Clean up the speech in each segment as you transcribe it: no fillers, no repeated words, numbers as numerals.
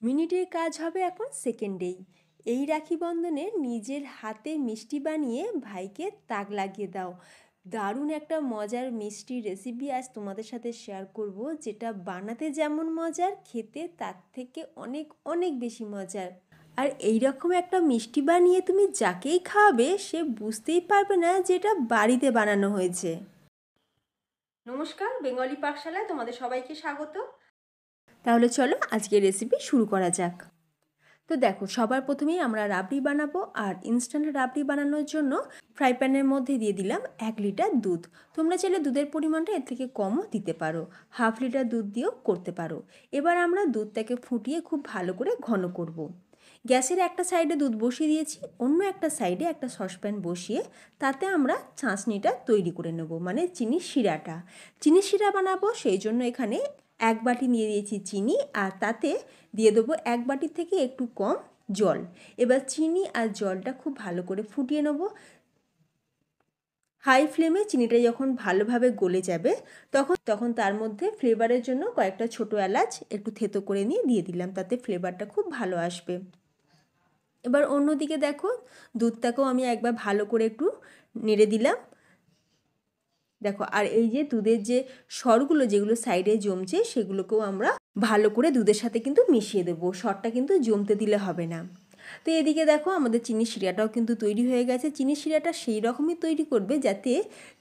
মিনিটের কাজ হবে এখন সেকেন্ডেই। এই রাখি বন্ধনে নিজের হাতে মিষ্টি বানিয়ে ভাইকে তাক লাগিয়ে দাও। দারুণ একটা মজার মিষ্টি রেসিপি আজ তোমাদের সাথে শেয়ার করব, যেটা বানাতে যেমন মজার, খেতে তার থেকে অনেক অনেক বেশি মজার। আর এই রকম একটা মিষ্টি বানিয়ে তুমি যাকেই খাওয়াবে সে বুঝতেই পারবে না যে এটা বাড়িতে বানানো হয়েছে। নমস্কার, বেঙ্গলি পাকশালায় তোমাদের সবাইকে স্বাগত। তাহলে চলো আজকের রেসিপি শুরু করা যাক। তো দেখো, সবার প্রথমেই আমরা রাবড়ি বানাবো। আর ইনস্ট্যান্ট রাবড়ি বানানোর জন্য ফ্রাই প্যানের মধ্যে দিয়ে দিলাম 1 লিটার দুধ। তোমরা চাইলে দুধের পরিমাণটা এর থেকে কমও দিতে পারো, 1/2 লিটার দুধ দিয়েও করতে পারো। এবার আমরা দুধটাকে ফুটিয়ে খুব ভালো করে ঘন করব। গ্যাসের একটা সাইডে দুধ বসিয়ে দিয়েছি, অন্য একটা সাইডে একটা সসপ্যান বসিয়ে তাতে আমরা চাশনিটা তৈরি করে নেব, মানে চিনির শিরাটা। চিনির শিরা বানাবো, সেই জন্য এখানে 1 বাটি নিয়ে দিয়েছি চিনি, আর তাতে দিয়ে দেবো 1 বাটির থেকে একটু কম জল। এবার চিনি আর জলটা খুব ভালো করে ফুটিয়ে নেব। হাই ফ্লেমে চিনিটা যখন ভালোভাবে গলে যাবে তখন তার মধ্যে ফ্লেভারের জন্য কয়েকটা ছোটো এলাচ একটু থেতো করে নিয়ে দিয়ে দিলাম, তাতে ফ্লেভারটা খুব ভালো আসবে। এবার অন্যদিকে দেখো, দুধটাকেও আমি একবার ভালো করে একটু নেড়ে দিলাম। দেখো, আর এই যে দুধের যে সরগুলো যেগুলো সাইডে জমছে সেগুলোকেও আমরা ভালো করে দুধের সাথে কিন্তু মিশিয়ে দেবো, সরটা কিন্তু জমতে দিলে হবে না। তো এদিকে দেখো, আমাদের চিনির শিরাটাও কিন্তু তৈরি হয়ে গেছে। চিনির শিরাটা সেই রকমই তৈরি করবে যাতে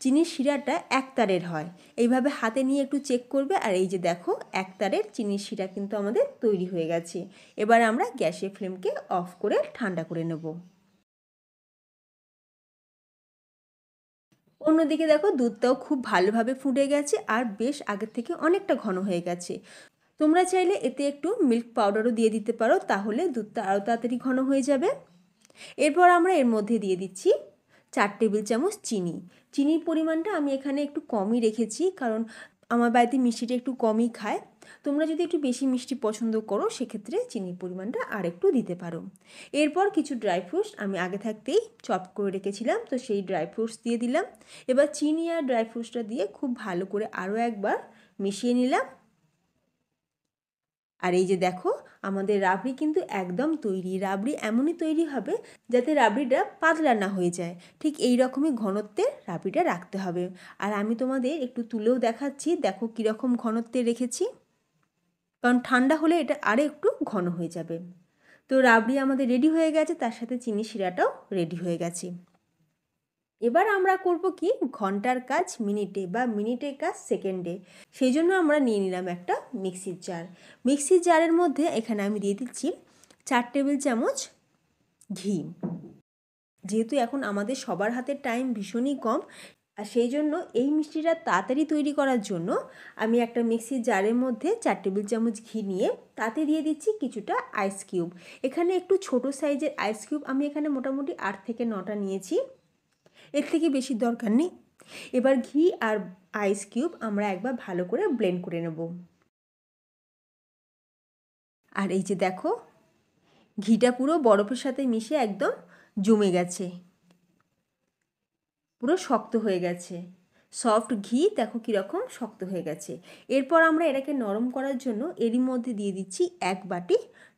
চিনির শিরাটা একতারের হয়। এইভাবে হাতে নিয়ে একটু চেক করবে। আর এই যে দেখো, একতারের চিনির শিরা কিন্তু আমাদের তৈরি হয়ে গেছে। এবার আমরা গ্যাসের ফ্লেমকে অফ করে ঠান্ডা করে নেব। অন্যদিকে দেখো, দুধটাও খুব ভালোভাবে ফুটে গেছে আর বেশ আগের থেকে অনেকটা ঘন হয়ে গেছে। তোমরা চাইলে এতে একটু মিল্ক পাউডারও দিয়ে দিতে পারো, তাহলে দুধটা আরও তাড়াতাড়ি ঘন হয়ে যাবে। এরপর আমরা এর মধ্যে দিয়ে দিচ্ছি 4 টেবিল চামচ চিনি। চিনির পরিমাণটা আমি এখানে একটু কমই রেখেছি, কারণ আমার বাড়িতে মিষ্টিটা একটু কমই খায়। তোমরা যদি একটু বেশি মিষ্টি পছন্দ করো সেক্ষেত্রে চিনির পরিমাণটা আর একটু দিতে পারো। এরপর কিছু ড্রাই ফ্রুটস আমি আগে থাকতেই চপ করে রেখেছিলাম, তো সেই ড্রাই ফ্রুটস দিয়ে দিলাম। এবার চিনি আর ড্রাই ফ্রুটসটা দিয়ে খুব ভালো করে আরও একবার মিশিয়ে নিলাম। আর এই যে দেখো, আমাদের রাবড়ি কিন্তু একদম তৈরি। রাবড়ি এমনই তৈরি হবে যাতে রাবড়িটা পাতলা না হয়ে যায়, ঠিক এই রকমই ঘনত্বের রাবড়িটা রাখতে হবে। আর আমি তোমাদের একটু তুলেও দেখাচ্ছি, দেখো কীরকম ঘনত্বে রেখেছি, কারণ ঠান্ডা হলে এটা আরও একটু ঘন হয়ে যাবে। তো রাবড়ি আমাদের রেডি হয়ে গেছে, তার সাথে চিনি শিরাটাও রেডি হয়ে গেছে। এবার আমরা করব কি, ঘন্টার কাজ মিনিটে বা মিনিটের কাজ সেকেন্ডে। সেই জন্য আমরা নিয়ে নিলাম একটা মিক্সির জার। মিক্সির জারের মধ্যে এখানে আমি দিয়ে দিচ্ছি 4 টেবিল চামচ ঘি। যেহেতু এখন আমাদের সবার হাতে টাইম ভীষণই কম, আর সেই জন্য এই মিষ্টিটা তাড়াতাড়ি তৈরি করার জন্য আমি একটা মিক্সির জারের মধ্যে 4 টেবিল চামচ ঘি নিয়ে তাতে দিয়ে দিচ্ছি কিছুটা আইস কিউব। এখানে একটু ছোট সাইজের আইস কিউব আমি এখানে মোটামুটি 8 থেকে 9টা নিয়েছি, এর থেকে বেশি দরকার নেই। এবার ঘি আর আইস কিউব আমরা একবার ভালো করে ব্লেন্ড করে নেব। আর এই যে দেখো, ঘিটা পুরো বরফের সাথে মিশে একদম জমে গেছে, পুরো শক্ত হয়ে গেছে। সফট ঘি দেখো কীরকম শক্ত হয়ে গেছে। এরপর আমরা এটাকে নরম করার জন্য এরই মধ্যে দিয়ে দিচ্ছি 1 বাটি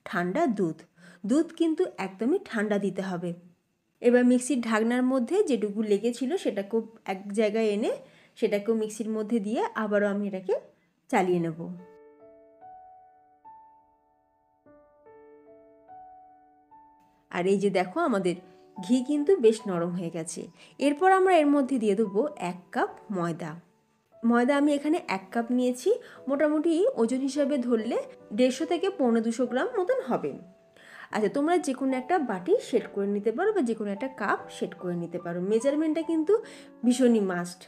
ঠান্ডা দুধ। দুধ কিন্তু একদমই ঠান্ডা দিতে হবে। এবার মিক্সির ঢাকনার মধ্যে যেটুকু লেগেছিল সেটাকেও এক জায়গায় এনে সেটাকেও মিক্সির মধ্যে দিয়ে আবারও আমি এটাকে চালিয়ে নেব। আর এই যে দেখো, আমাদের ঘি কিন্তু বেশ নরম হয়ে গেছে। এরপর আমরা এর মধ্যে দিয়ে দেবো 1 কাপ ময়দা। ময়দা আমি এখানে 1 কাপ নিয়েছি, মোটামুটি ওজন হিসাবে ধরলে 150 থেকে 250 গ্রাম মতন হবে। আচ্ছা, তোমরা যে কোনো একটা বাটি সেট করে নিতে পারো বা যে কোনো একটা কাপ সেট করে নিতে পারো, মেজারমেন্টটা কিন্তু ভীষণই মাস্ট।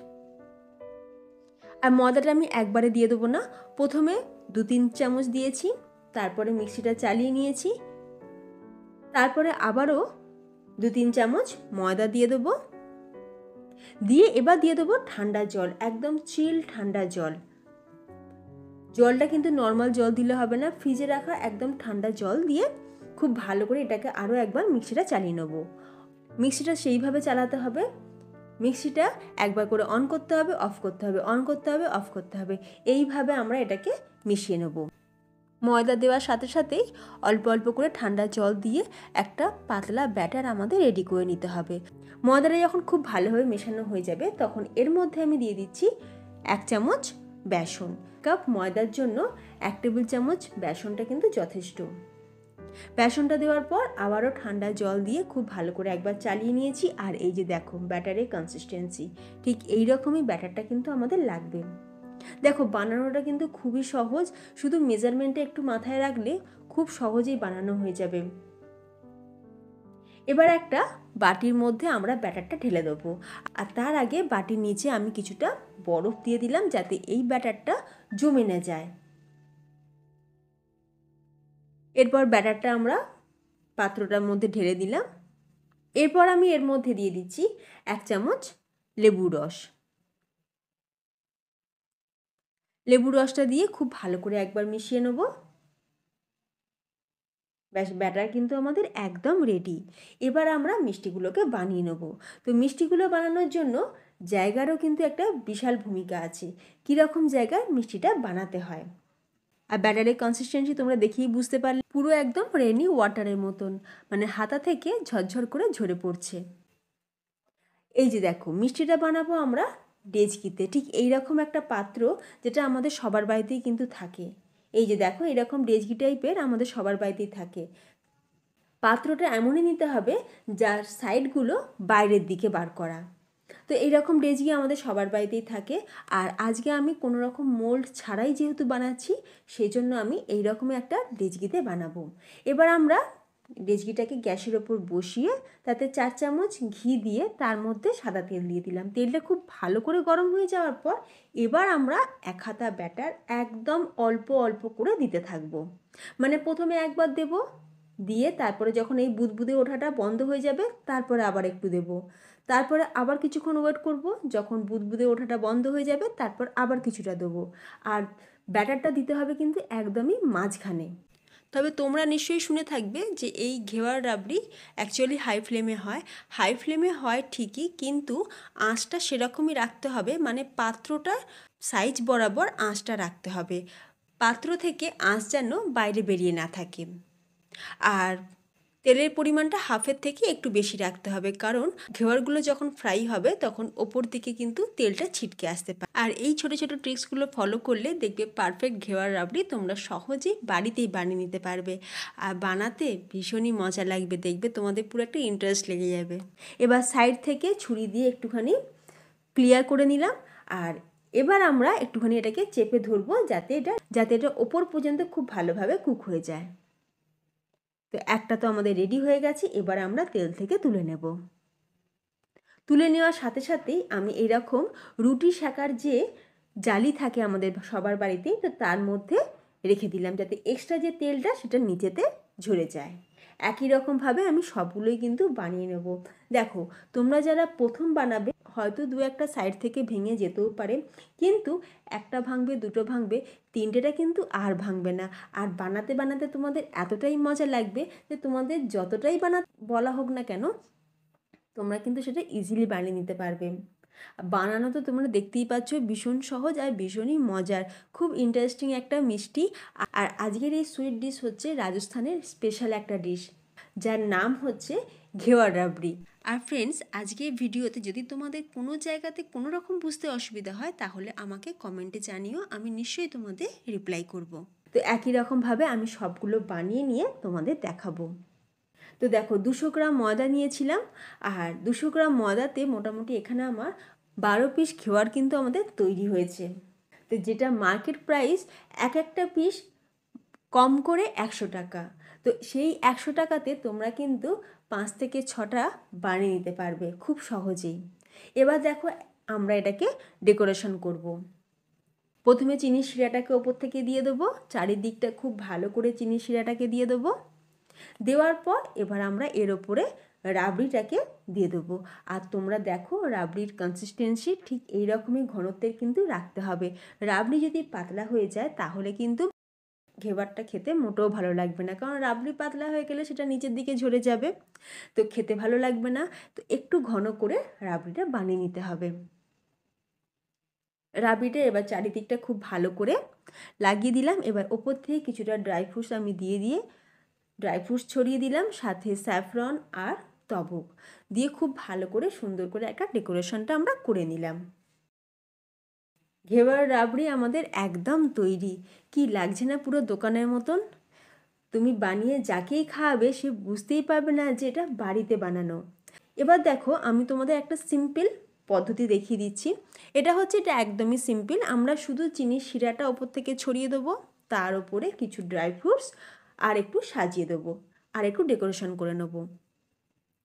আর ময়দাটা আমি একবারে দিয়ে দেবো না, প্রথমে 2-3 চামচ দিয়েছি, তারপরে মিক্সিটা চালিয়ে নিয়েছি, তারপরে আবারও 2-3 চামচ ময়দা দিয়ে দেবো, দিয়ে এবার দিয়ে দেবো ঠান্ডা জল, একদম চিল ঠান্ডা জল। জলটা কিন্তু নর্মাল জল দিলে হবে না, ফ্রিজে রাখা একদম ঠান্ডা জল দিয়ে খুব ভালো করে এটাকে আরও একবার মিক্সিটা চালিয়ে নেব। মিক্সিটা সেইভাবে চালাতে হবে, মিক্সিটা একবার করে অন করতে হবে, অফ করতে হবে, অন করতে হবে, অফ করতে হবে, এইভাবে আমরা এটাকে মিশিয়ে নেব। ময়দা দেওয়ার সাথে সাথেই অল্প অল্প করে ঠান্ডা জল দিয়ে একটা পাতলা ব্যাটার আমাদের রেডি করে নিতে হবে। ময়দাটা যখন খুব ভালোভাবে মেশানো হয়ে যাবে তখন এর মধ্যে আমি দিয়ে দিচ্ছি 1 চামচ বেসন। কাপ ময়দার জন্য 1 টেবিল চামচ বেসনটা কিন্তু যথেষ্ট। বেসনটা দেওয়ার পর আবারও ঠান্ডা জল দিয়ে খুব ভালো করে একবার চালিয়ে নিয়েছি। আর এই যে দেখো ব্যাটারের কনসিস্টেন্সি, ঠিক এই রকমই ব্যাটারটা কিন্তু আমাদের লাগবে। দেখো বানানোটা কিন্তু খুবই সহজ, শুধু মেজারমেন্টে একটু মাথায় রাখলে খুব সহজেই বানানো হয়ে যাবে। এবার একটা বাটির মধ্যে আমরা ব্যাটারটা ঢেলে দেবো। আর তার আগে বাটির নিচে আমি কিছুটা বরফ দিয়ে দিলাম যাতে এই ব্যাটারটা জমে না যায়। এরপর ব্যাটারটা আমরা পাত্রটার মধ্যে ঢেলে দিলাম। এরপর আমি এর মধ্যে দিয়ে দিচ্ছি 1 চামচ লেবুর রস। লেবুর রসটা দিয়ে খুব ভালো করে একবার মিশিয়ে নেব। ব্যাস, ব্যাটার কিন্তু আমাদের একদম রেডি। এবার আমরা মিষ্টিগুলোকে বানিয়ে নেব। তো মিষ্টিগুলো বানানোর জন্য জায়গারও কিন্তু একটা বিশাল ভূমিকা আছে, কীরকম জায়গায় মিষ্টিটা বানাতে হয়। আর ব্যাটারের কনসিস্টেন্সি তোমরা দেখেই বুঝতে পারলে, পুরো একদম রেনি ওয়াটারের মতন, মানে হাতা থেকে ঝরঝর করে ঝরে পড়ছে। এই যে দেখো মিষ্টিটা বানাবো আমরা ডেচকিতে, ঠিক এইরকম একটা পাত্র যেটা আমাদের সবার বাড়িতেই কিন্তু থাকে। এই যে দেখো এরকম ডেচকি টাইপের আমাদের সবার বাড়িতেই থাকে। পাত্রটা এমনই নিতে হবে যার সাইডগুলো বাইরের দিকে বার করা। তো এইরকম ডেচকি আমাদের সবার বাড়িতেই থাকে। আর আজকে আমি কোনো রকম মোল্ড ছাড়াই যেহেতু বানাচ্ছি, সেই জন্য আমি এইরকমই একটা ডেচকিতে বানাবো। এবার আমরা ডেচকিটাকে গ্যাসের ওপর বসিয়ে তাতে 4 চামচ ঘি দিয়ে তার মধ্যে সাদা তেল দিয়ে দিলাম। তেলটা খুব ভালো করে গরম হয়ে যাওয়ার পর এবার আমরা 1 হাতা ব্যাটার একদম অল্প অল্প করে দিতে থাকবো। মানে প্রথমে একবার দেব, দিয়ে তারপরে যখন এই বুদবুদে ওঠাটা বন্ধ হয়ে যাবে তারপরে আবার একটু দেব, তারপরে আবার কিছুক্ষণ ওয়েট করব, যখন বুদবুদে ওঠাটা বন্ধ হয়ে যাবে তারপর আবার কিছুটা দেবো। আর ব্যাটারটা দিতে হবে কিন্তু একদমই মাঝখানে। তবে তোমরা নিশ্চয়ই শুনে থাকবে যে এই ঘেওয়ার রাবড়ি অ্যাকচুয়ালি হাই ফ্লেমে হয়। হাই ফ্লেমে হয় ঠিকই, কিন্তু আঁচটা সেরকমই রাখতে হবে, মানে পাত্রটা সাইজ বরাবর আঁচটা রাখতে হবে, পাত্র থেকে আঁচ যেন বাইরে বেরিয়ে না থাকে। আর তেলের পরিমাণটা হাফের থেকে একটু বেশি রাখতে হবে, কারণ ঘেওয়ারগুলো যখন ফ্রাই হবে তখন ওপর দিকে কিন্তু তেলটা ছিটকে আসতে পারে। আর এই ছোটো ছোটো ট্রিক্সগুলো ফলো করলে দেখবে পারফেক্ট ঘেওয়ার রাবড়ি তোমরা সহজেই বাড়িতেই বানিয়ে নিতে পারবে। আর বানাতে ভীষণই মজা লাগবে, দেখবে তোমাদের পুরো একটা ইন্টারেস্ট লেগে যাবে। এবার সাইড থেকে ছুরি দিয়ে একটুখানি ক্লিয়ার করে নিলাম। আর এবার আমরা একটুখানি এটাকে চেপে ধরবো যাতে এটা ওপর পর্যন্ত খুব ভালোভাবে কুক হয়ে যায়। তো একটা তো আমাদের রেডি হয়ে গেছে, এবার আমরা তেল থেকে তুলে নেব। তুলে নেওয়ার সাথে সাথেই আমি এইরকম রুটি সেকার যে জালি থাকে আমাদের সবার বাড়িতেই, তো তার মধ্যে রেখে দিলাম যাতে এক্সট্রা যে তেলটা সেটা নিচেতে ঝরে যায়। একই রকমভাবে আমি সবগুলোই কিন্তু বানিয়ে নেব। দেখো তোমরা যারা প্রথম বানাবে হয়তো 2-1টা সাইড থেকে ভেঙে যেতেও পারে, কিন্তু একটা ভাঙবে, দুটো ভাঙবে, তিনটেটা কিন্তু আর ভাঙবে না। আর বানাতে বানাতে তোমাদের এতটাই মজা লাগবে যে তোমাদের যতটাই বলা হোক না কেন তোমরা কিন্তু সেটা ইজিলি বানিয়ে নিতে পারবে। বানানো তো তোমরা দেখতেই পাচ্ছ ভীষণ সহজ আর ভীষণই মজার, খুব ইন্টারেস্টিং একটা মিষ্টি। আর আজকের এই সুইট ডিশ হচ্ছে রাজস্থানের স্পেশাল একটা ডিশ, যার নাম হচ্ছে ঘেওয়ার রাবড়ি। আর ফ্রেন্ডস, আজকে ভিডিওতে যদি তোমাদের কোনো জায়গাতে কোনো রকম বুঝতে অসুবিধা হয় তাহলে আমাকে কমেন্টে জানিও, আমি নিশ্চয়ই তোমাদের রিপ্লাই করব। তো একই রকমভাবে আমি সবগুলো বানিয়ে নিয়ে তোমাদের দেখাবো। তো দেখো 200 গ্রাম ময়দা নিয়েছিলাম, আর 200 গ্রাম ময়দাতে মোটামুটি এখানে আমার 12 পিস ঘেওয়ার কিন্তু আমাদের তৈরি হয়েছে। তো যেটা মার্কেট প্রাইস এক একটা পিস কম করে 100 টাকা। তো সেই 100 টাকাতে তোমরা কিন্তু 5 থেকে 6টা বানিয়ে নিতে পারবে খুব সহজেই। এবার দেখো আমরা এটাকে ডেকোরেশন করব। প্রথমে চিনির শিরাটাকে ওপর থেকে দিয়ে দেবো, চারিদিকটা খুব ভালো করে চিনির শিরাটাকে দিয়ে দেবো। দেওয়ার পর এবার আমরা এর ওপরে রাবড়িটাকে দিয়ে দেবো। আর তোমরা দেখো রাবড়ির কনসিস্টেন্সি ঠিক এই রকমই ঘনত্বের কিন্তু রাখতে হবে। রাবড়ি যদি পাতলা হয়ে যায় তাহলে কিন্তু ঘেবারটা খেতে মোটেও ভালো লাগবে না, কারণ রাবড়ি পাতলা হয়ে গেলে সেটা নিচের দিকে ঝরে যাবে, তো খেতে ভালো লাগবে না। তো একটু ঘন করে রাবড়িটা বানিয়ে নিতে হবে। রাবড়িটা এবার চারিদিকটা খুব ভালো করে লাগিয়ে দিলাম। এবার ওপর থেকে কিছুটা ড্রাই ফ্রুটস আমি দিয়ে ড্রাই ফ্রুটস ছড়িয়ে দিলাম, সাথে স্যাফরন আর তবক দিয়ে খুব ভালো করে সুন্দর করে একটা ডেকোরেশনটা আমরা করে নিলাম। ঘেভার রাবড়ি আমাদের একদম তৈরি। কি লাগছে না পুরো দোকানের মতন? তুমি বানিয়ে যাকেই খাওয়াবে সে বুঝতেই পারবে না যে এটা বাড়িতে বানানো। এবার দেখো আমি তোমাদের একটা সিম্পল পদ্ধতি দেখিয়ে দিচ্ছি। এটা একদমই সিম্পল। আমরা শুধু চিনির শিরাটা ওপর থেকে ছড়িয়ে দেবো, তার ওপরে কিছু ড্রাই ফ্রুটস আর একটু সাজিয়ে দেবো, আর একটু ডেকোরেশন করে নেবো।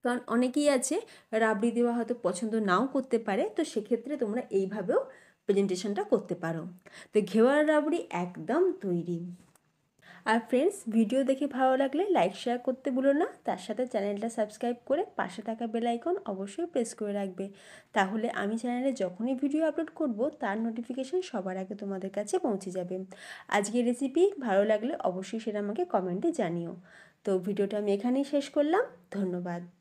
কারণ অনেকেই আছে রাবড়ি দেওয়া হয়তো পছন্দ নাও করতে পারে, তো সেক্ষেত্রে তোমরা এইভাবেও প্রেজেন্টেশনটা করতে পারো। তো ঘেওয়ার রাবড়ি একদম তৈরি। আর ফ্রেন্ডস, ভিডিও দেখে ভালো লাগলে লাইক শেয়ার করতে ভুলো না, তার সাথে চ্যানেলটা সাবস্ক্রাইব করে পাশে থাকা বেল আইকন অবশ্যই প্রেস করে রাখবে। তাহলে আমি চ্যানেলে যখনই ভিডিও আপলোড করব তার নোটিফিকেশন সবার আগে তোমাদের কাছে পৌঁছে যাবে। আজকের রেসিপি ভালো লাগলে অবশ্যই সেটা আমাকে কমেন্টে জানিও। তো ভিডিওটা আমি এখানেই শেষ করলাম। ধন্যবাদ।